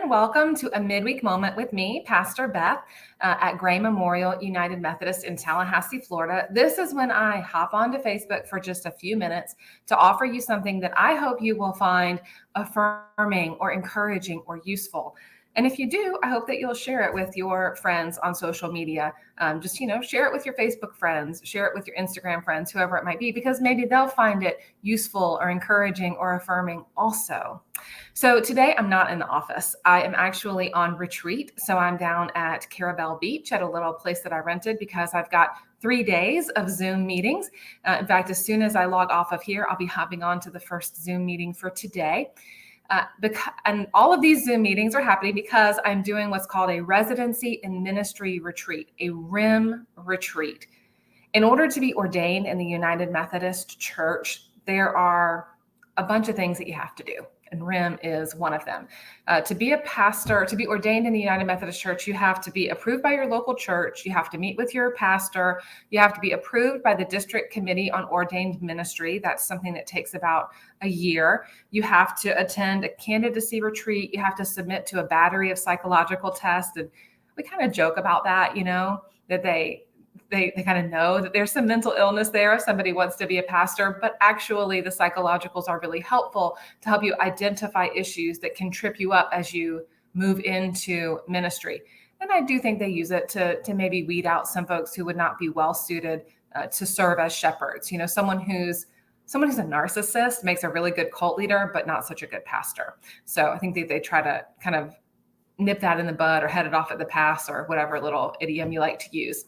and welcome to a midweek moment with me, Pastor Beth, at Gray Memorial United Methodist in Tallahassee, Florida. This is when I hop onto Facebook for just a few minutes to offer you something that I hope you will find affirming or encouraging or useful. And if you do, I hope that you'll share it with your friends on social media. Share it with your Facebook friends, share it with your Instagram friends, whoever it might be, because maybe they'll find it useful or encouraging or affirming also. So today I'm not in the office. I am actually on retreat. So I'm down at Carabel Beach at a little place that I rented because I've got 3 days of Zoom meetings. In fact, as soon as I log off of here, I'll be hopping on to the first Zoom meeting for today. And all of these Zoom meetings are happening because I'm doing what's called a residency in ministry retreat, a RIM retreat. In order to be ordained in the United Methodist Church, there are a bunch of things that you have to do. And RIM is one of them. To be a pastor, to be ordained in the United Methodist Church, you have to be approved by your local church. You have to meet with your pastor. You have to be approved by the District Committee on Ordained Ministry. That's something that takes about a year. You have to attend a candidacy retreat. You have to submit to a battery of psychological tests. And we kind of joke about that, that they kind of know that there's some mental illness there if somebody wants to be a pastor, but actually the psychologicals are really helpful to help you identify issues that can trip you up as you move into ministry. And I do think they use it to maybe weed out some folks who would not be well suited to serve as shepherds. Someone who's a narcissist makes a really good cult leader, but not such a good pastor. So I think they try to kind of nip that in the bud or head it off at the pass or whatever little idiom you like to use.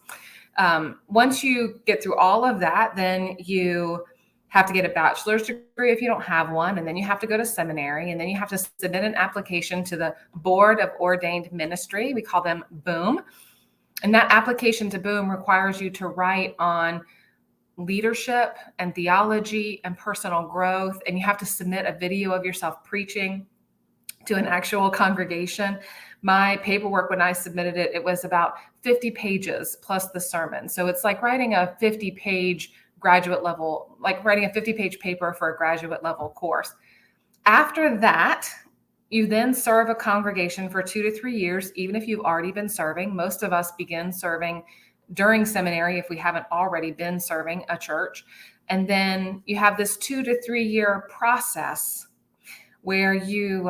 Once you get through all of that, then you have to get a bachelor's degree if you don't have one, and then you have to go to seminary, and then you have to submit an application to the Board of Ordained Ministry. We call them BOOM. And that application to BOOM requires you to write on leadership and theology and personal growth, and you have to submit a video of yourself preaching to an actual congregation. My paperwork, when I submitted it, it was about 50 pages plus the sermon. So it's like writing a 50-page graduate level, like writing a 50-page paper for a graduate level course. After that, you then serve a congregation for 2 to 3 years, even if you've already been serving. Most of us begin serving during seminary if we haven't already been serving a church. And then you have this 2 to 3 year process where you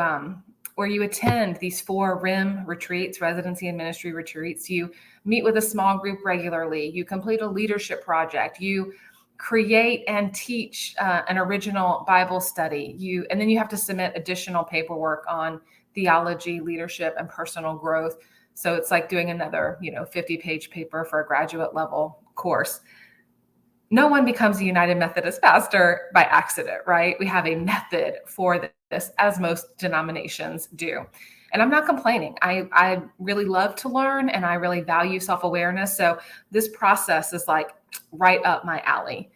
attend these 4 RIM retreats, residency and ministry retreats. You meet with a small group regularly. You complete a leadership project. You create and teach an original Bible study. And then you have to submit additional paperwork on theology, leadership, and personal growth. So it's like doing another, 50-page paper for a graduate level course. No one becomes a United Methodist pastor by accident, right? We have a method for this, as most denominations do. And I'm not complaining. I really love to learn and I really value self-awareness. So this process is like right up my alley.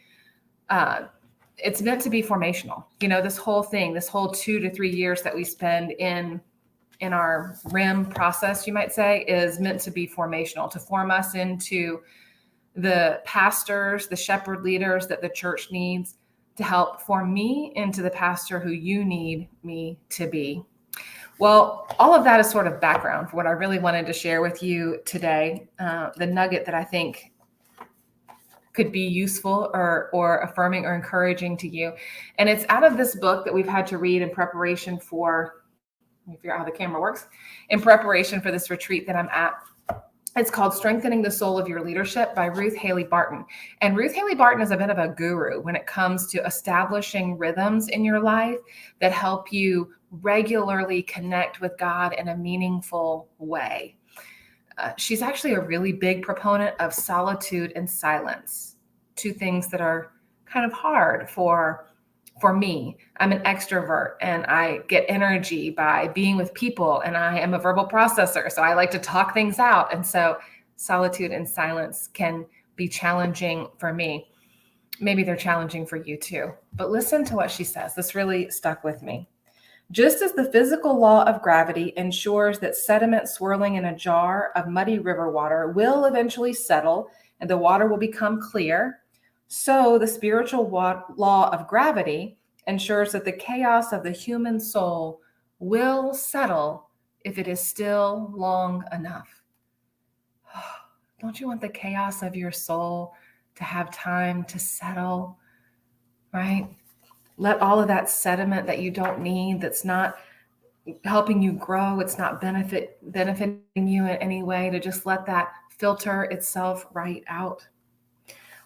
It's meant to be formational. This whole thing, this whole 2 to 3 years that we spend in our RIM process, you might say, is meant to be formational, to form us into the pastors, the shepherd leaders that the church needs, to help form me into the pastor who you need me to be. Well, all of that is sort of background for what I really wanted to share with you today, the nugget that I think could be useful or affirming or encouraging to you. And it's out of this book that we've had to read in preparation for, let me figure out how the camera works, in preparation for this retreat that I'm at. It's called Strengthening the Soul of Your Leadership by Ruth Haley Barton. And Ruth Haley Barton is a bit of a guru when it comes to establishing rhythms in your life that help you regularly connect with God in a meaningful way. She's actually a really big proponent of solitude and silence, 2 things that are kind of hard for me. I'm an extrovert and I get energy by being with people, and I am a verbal processor. So I like to talk things out. And so solitude and silence can be challenging for me. Maybe they're challenging for you too. But listen to what she says. This really stuck with me. Just as the physical law of gravity ensures that sediment swirling in a jar of muddy river water will eventually settle and the water will become clear, so the spiritual law of gravity ensures that the chaos of the human soul will settle if it is still long enough. Don't you want the chaos of your soul to have time to settle, right? Let all of that sediment that you don't need, that's not helping you grow, it's not benefiting you in any way, to just let that filter itself right out.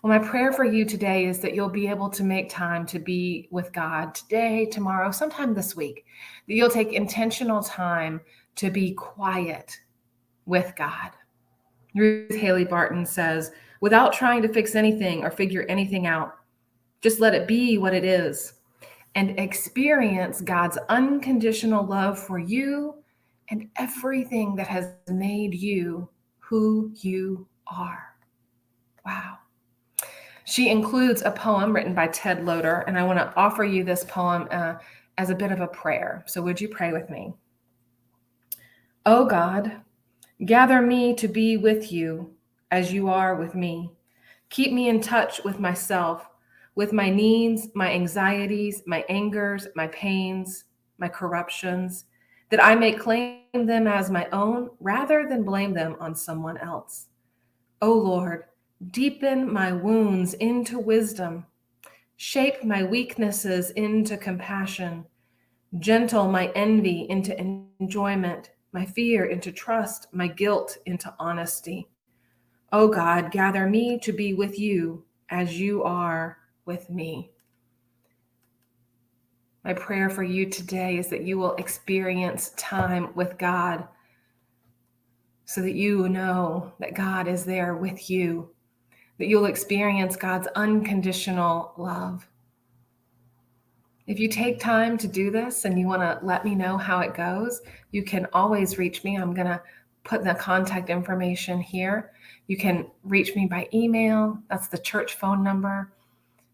Well, my prayer for you today is that you'll be able to make time to be with God today, tomorrow, sometime this week, that you'll take intentional time to be quiet with God. Ruth Haley Barton says, without trying to fix anything or figure anything out, just let it be what it is and experience God's unconditional love for you and everything that has made you who you are. Wow. She includes a poem written by Ted Loder, and I want to offer you this poem as a bit of a prayer. So would you pray with me? Oh God, gather me to be with you as you are with me. Keep me in touch with myself, with my needs, my anxieties, my angers, my pains, my corruptions, that I may claim them as my own rather than blame them on someone else. O Lord, deepen my wounds into wisdom, shape my weaknesses into compassion, gentle my envy into enjoyment, my fear into trust, my guilt into honesty. O God, gather me to be with you as you are with me. My prayer for you today is that you will experience time with God so that you know that God is there with you, that you'll experience God's unconditional love. If you take time to do this and you want to let me know how it goes, you can always reach me. I'm going to put the contact information here. You can reach me by email. That's the church phone number.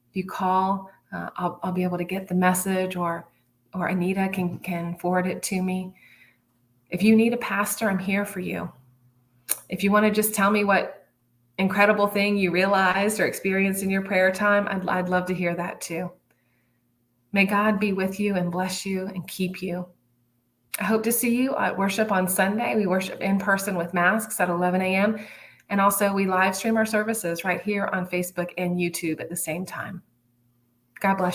If you call, I'll be able to get the message, or Anita can forward it to me. If you need a pastor, I'm here for you. If you want to just tell me what incredible thing you realized or experienced in your prayer time, I'd love to hear that too. May God be with you and bless you and keep you. I hope to see you at worship on Sunday. We worship in person with masks at 11 a.m. And also we live stream our services right here on Facebook and YouTube at the same time. God bless you.